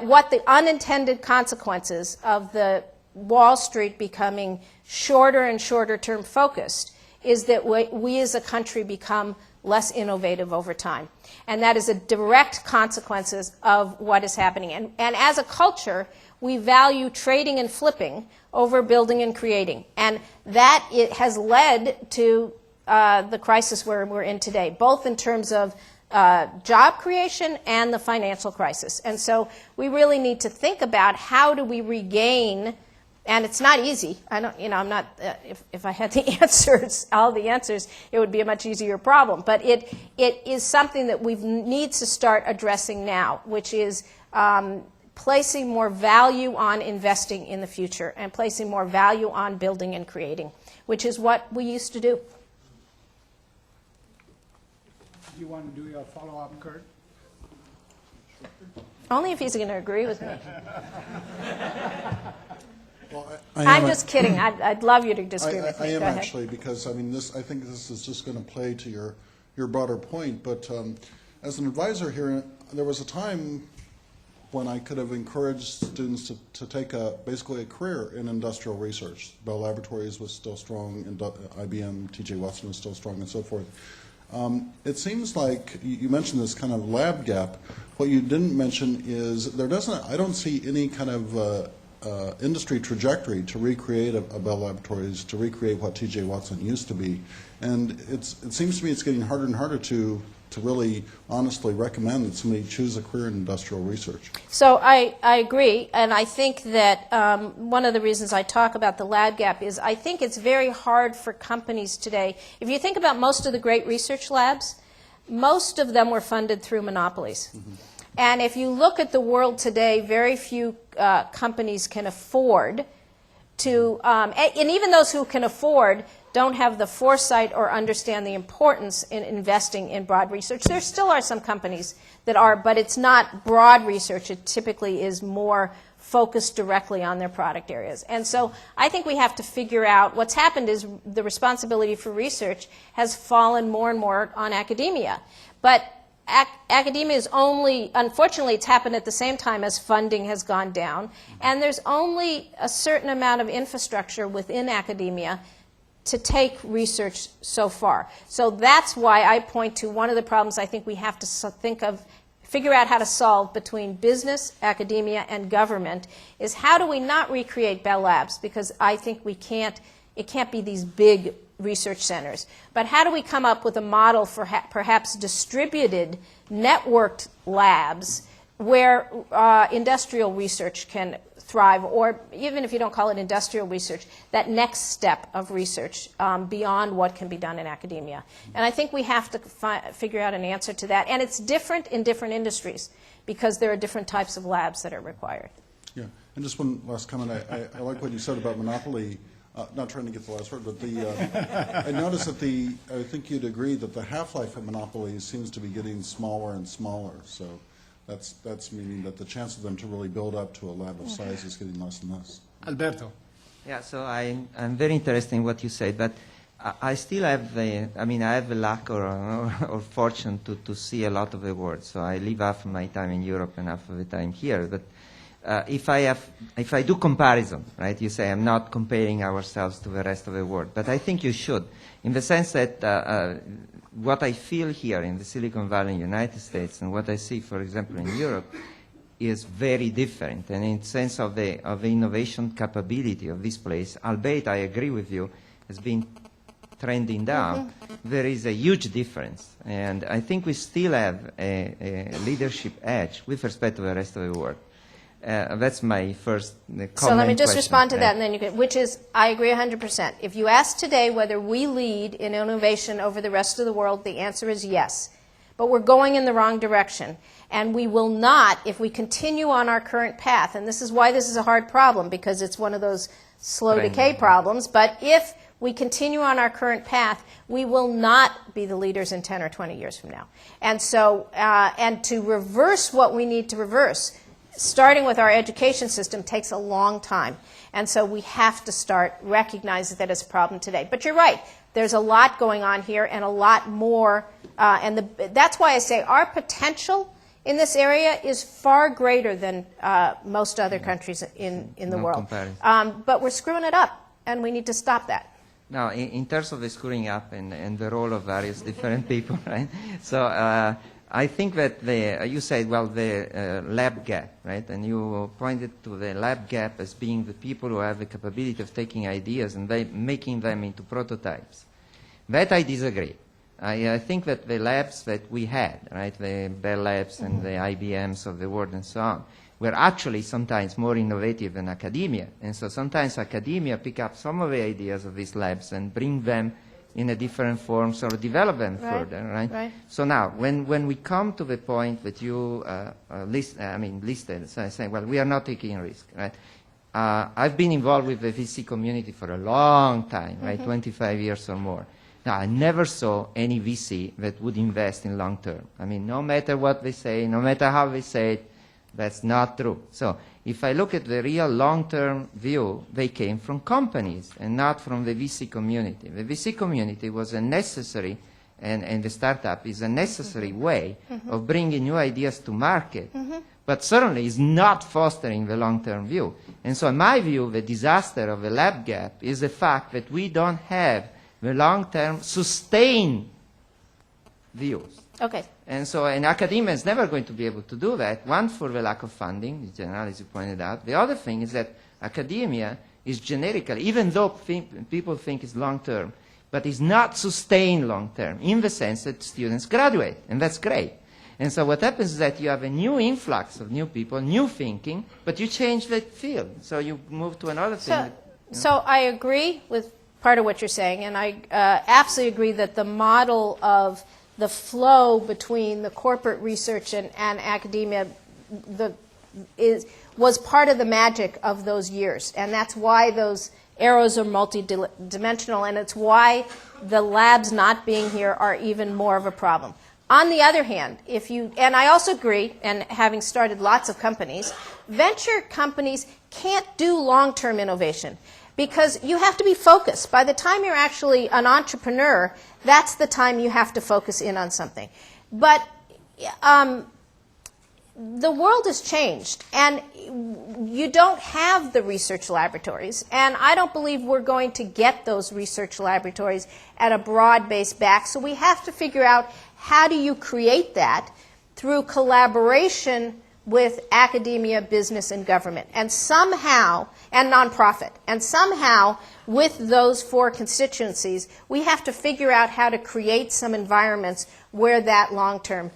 Speaker 2: what the unintended consequences of the Wall Street becoming shorter and shorter term focused is that we as a country become less innovative over time. And that is a direct consequence of what is happening. And as a culture, we value trading and flipping over building and creating. And that has led to the crisis where we're in today, both in terms of job creation and the financial crisis. And so we really need to think about how do we regain, and it's not easy. I'm not, if I had the answers, all the answers, it would be a much easier problem. But it is something that we need to start addressing now, which is placing more value on investing in the future and placing more value on building and creating, which is what we used to do.
Speaker 1: Do you want to do your follow-up, Kurt?
Speaker 2: Only if he's going to agree with me.
Speaker 3: Well,
Speaker 2: I'm just kidding. I'd love you to disagree with me.
Speaker 3: I am
Speaker 2: Go ahead.
Speaker 3: actually, because I think this is just going to play to your broader point. But as an advisor here, there was a time when I could have encouraged students to take basically a career in industrial research. Bell Laboratories was still strong, and IBM, T.J. Watson was still strong, and so forth. It seems like you mentioned this kind of lab gap. What you didn't mention is I don't see any kind of industry trajectory to recreate a Bell Laboratories, to recreate what T.J. Watson used to be. And it seems to me it's getting harder and harder to really honestly recommend that somebody choose a career in industrial research.
Speaker 2: So I agree, and I think that one of the reasons I talk about the lab gap is I think it's very hard for companies today. If you think about most of the great research labs, most of them were funded through monopolies. Mm-hmm. And if you look at the world today, very few companies can afford to, and even those who can afford don't have the foresight or understand the importance in investing in broad research. There still are some companies that are, but it's not broad research. It typically is more focused directly on their product areas. And so I think we have to figure out what's happened is the responsibility for research has fallen more and more on academia. But academia is only, unfortunately, it's happened at the same time as funding has gone down. And there's only a certain amount of infrastructure within academia to take research so far. So that's why I point to one of the problems I think we have to figure out how to solve between business, academia, and government is how do we not recreate Bell Labs? Because I think it can't be these big research centers. But how do we come up with a model for perhaps distributed, networked labs where industrial research can thrive, or even if you don't call it industrial research, that next step of research beyond what can be done in academia. And I think we have to figure out an answer to that. And it's different in different industries because there are different types of labs that are required.
Speaker 3: Yeah, and just one last comment. I like what you said about monopoly. Not trying to get the last word, but I noticed that I think you'd agree that the half-life of monopolies seems to be getting smaller and smaller. So that's meaning that the chance of them to really build up to a lab of size is getting less and less.
Speaker 1: Alberto.
Speaker 6: Yeah, so I'm very interested in what you said, but I still have I have the luck or fortune to see a lot of the world. So I live half of my time in Europe and half of the time here. But if I do comparison, right, you say I'm not comparing ourselves to the rest of the world, but I think you should, in the sense that what I feel here in the Silicon Valley, United States, and what I see, for example, in Europe, is very different. And in the sense of the innovation capability of this place, albeit I agree with you, has been trending down, there is a huge difference. And I think we still have a leadership edge with respect to the rest of the world. That's my first comment.
Speaker 2: So let me just
Speaker 6: question.
Speaker 2: respond to that, and then you can, which is, I agree 100%. If you ask today whether we lead in innovation over the rest of the world, the answer is yes. But we're going in the wrong direction. And we will not, if we continue on our current path, and this is why this is a hard problem, because it's one of those slow decay problems, but if we continue on our current path, we will not be the leaders in 10 or 20 years from now. And so, and to reverse what we need to reverse, starting with our education system takes a long time. And so we have to start recognizing that it's a problem today. But you're right. There's a lot going on here and a lot more. That's why I say our potential in this area is far greater than most other countries in the world. But we're screwing it up, and we need to stop that.
Speaker 6: Now, in terms of the screwing up and the role of various different people, right? So I think that you said, well, the lab gap, right? And you pointed to the lab gap as being the people who have the capability of taking ideas and making them into prototypes. That I disagree. I think that the labs that we had, right, the Bell Labs and the IBMs of the world and so on, were actually sometimes more innovative than academia. And so sometimes academia pick up some of the ideas of these labs and bring them in a different forms or develop them further, right? So now, when we come to the point that you listed, so I say, well, we are not taking a risk, right? I've been involved with the VC community for a long time, right, 25 years or more. Now, I never saw any VC that would invest in long term. I mean, no matter what they say, no matter how they say it, that's not true. So if I look at the real long-term view, they came from companies and not from the VC community. The VC community was a necessary, and the startup is a necessary way of bringing new ideas to market, but certainly is not fostering the long-term view. And so in my view, the disaster of the lab gap is the fact that we don't have the long-term sustained views.
Speaker 2: Okay.
Speaker 6: And so an academia is never going to be able to do that. One, for the lack of funding, in general, as you pointed out. The other thing is that academia is generically, even though people think it's long-term, but is not sustained long-term in the sense that students graduate, and that's great. And so what happens is that you have a new influx of new people, new thinking, but you change the field. So you move to another thing.
Speaker 2: So I agree with part of what you're saying, and I absolutely agree that the model of the flow between the corporate research and academia was part of the magic of those years. And that's why those arrows are multidimensional, and it's why the labs not being here are even more of a problem. On the other hand, and I also agree, and having started lots of companies, venture companies can't do long-term innovation, because you have to be focused. By the time you're actually an entrepreneur, that's the time you have to focus in on something. But the world has changed, and you don't have the research laboratories, and I don't believe we're going to get those research laboratories at a broad-based back, so we have to figure out how do you create that through collaboration with academia, business, and government, and somehow, and nonprofit, and somehow with those four constituencies, we have to figure out how to create some environments where that long-term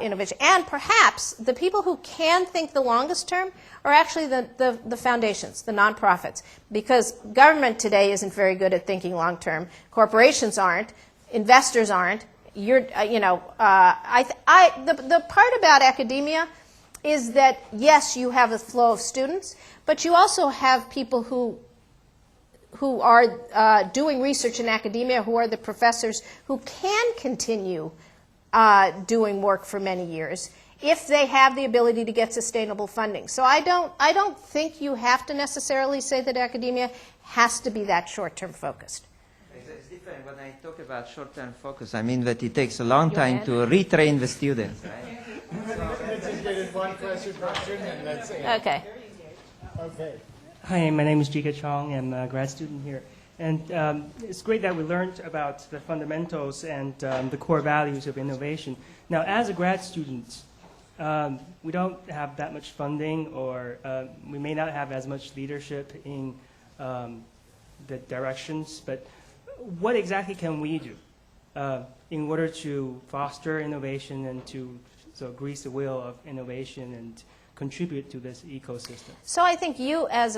Speaker 2: innovation. And perhaps the people who can think the longest term are actually the foundations, the nonprofits, because government today isn't very good at thinking long term. Corporations aren't. Investors aren't. The part about academia is that, yes, you have a flow of students, but you also have people who are doing research in academia, who are the professors, who can continue doing work for many years if they have the ability to get sustainable funding. So I don't think you have to necessarily say that academia has to be that short-term focused.
Speaker 6: It's different. When I talk about short-term focus, I mean that it takes a long time to retrain the students, right?
Speaker 1: Let's just get in one question and let's see.
Speaker 2: Okay.
Speaker 1: Okay.
Speaker 7: Hi, my name is Jika Chong. I'm a grad student here. And it's great that we learned about the fundamentals and the core values of innovation. Now, as a grad student, we don't have that much funding, or we may not have as much leadership in the directions, but what exactly can we do in order to foster innovation and to grease the wheel of innovation and contribute to this ecosystem?
Speaker 2: So I think you as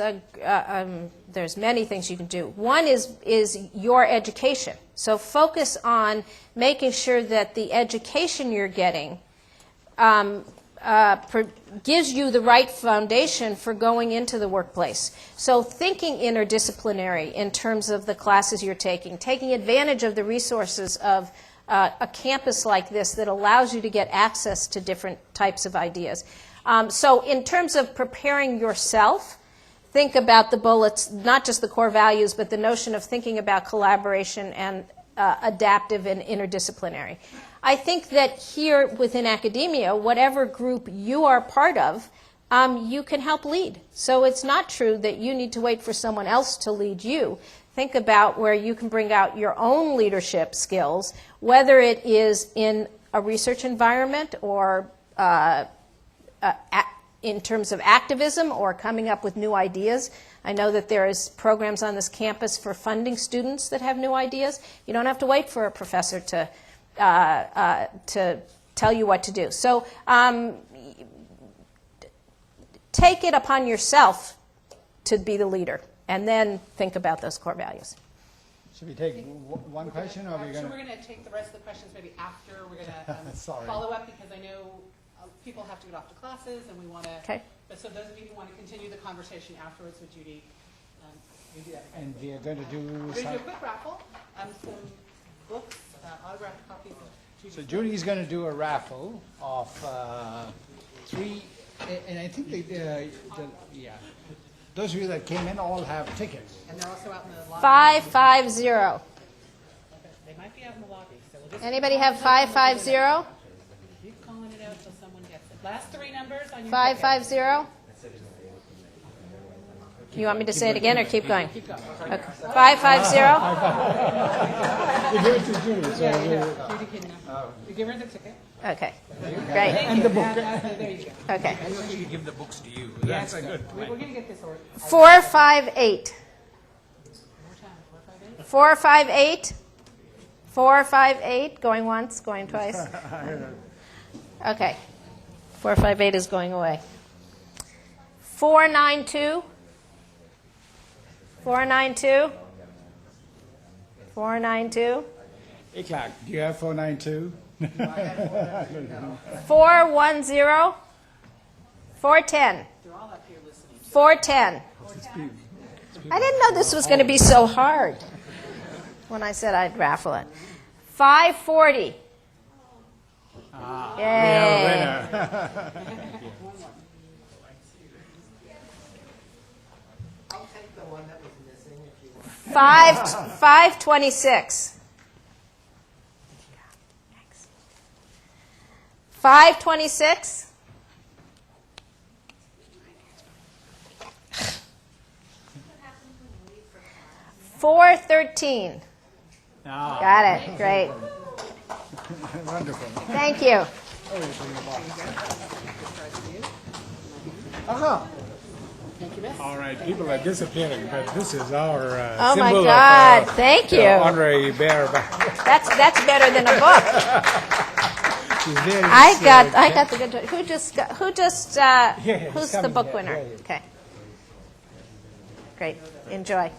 Speaker 2: there's many things you can do. One is your education. So focus on making sure that the education you're getting gives you the right foundation for going into the workplace. So thinking interdisciplinary in terms of the classes you're taking advantage of the resources of a campus like this that allows you to get access to different types of ideas. So in terms of preparing yourself, think about the bullets, not just the core values, but the notion of thinking about collaboration and adaptive and interdisciplinary. I think that here within academia, whatever group you are part of, you can help lead. So it's not true that you need to wait for someone else to lead you. Think about where you can bring out your own leadership skills, whether it is in a research environment or in terms of activism or coming up with new ideas. I know that there is programs on this campus for funding students that have new ideas. You don't have to wait for a professor to tell you what to do. So take it upon yourself to be the leader, and then think about those core values.
Speaker 1: Should we take one question, or are we going
Speaker 8: So we're going to take the rest of the questions maybe after. We're going to
Speaker 1: Sorry.
Speaker 8: follow up because I know people have to get off to classes, and we want to.
Speaker 2: Okay.
Speaker 8: But so those of you who want to continue the conversation afterwards with Judy, you do that.
Speaker 1: And we are going to do
Speaker 8: We're going to
Speaker 1: some.
Speaker 8: do a quick raffle, some books, autographed copies of Judy's
Speaker 1: So Judy's going to do a raffle of 3, and I think those of you that came in all have tickets.
Speaker 8: And they're also out in the lobby.
Speaker 2: 550.
Speaker 8: They might be out in the lobby. So we'll just
Speaker 2: Anybody have 550?
Speaker 8: keep calling it out until someone gets it. Last 3 numbers on your
Speaker 2: 550? You want me to say it again or keep going?
Speaker 8: Keep going.
Speaker 2: Okay. 550?
Speaker 1: You give it to Judy. So
Speaker 8: Judy can you give her the ticket.
Speaker 2: Okay, great.
Speaker 1: and the book.
Speaker 8: There you go.
Speaker 2: Okay.
Speaker 1: She give the books to you.
Speaker 8: That's a good plan. We're going to get this order.
Speaker 2: 458.
Speaker 8: More time. 458.
Speaker 2: 458. 458. Going once, going twice. Okay. 458 is going away. 492. 492. 492.
Speaker 1: Hey, Clark, do you have 492?
Speaker 2: 410. 410.
Speaker 8: They're all up here listening.
Speaker 2: 410. I didn't know this was going to be so hard when I said I'd raffle it. 540. Yay. 526. 526. 413. Got it. Great.
Speaker 1: Wonderful.
Speaker 2: Thank you.
Speaker 9: All right, people are disappearing, but this is our
Speaker 2: Oh my
Speaker 9: symbol
Speaker 2: God!
Speaker 9: of
Speaker 2: Thank you.
Speaker 9: honorary bearer.
Speaker 2: That's better than a book.
Speaker 9: She's very
Speaker 2: I got
Speaker 9: serious.
Speaker 2: the good. Who's
Speaker 9: it's
Speaker 2: the
Speaker 9: coming
Speaker 2: book
Speaker 9: here.
Speaker 2: winner?
Speaker 9: There it is.
Speaker 2: Okay. Great. Enjoy.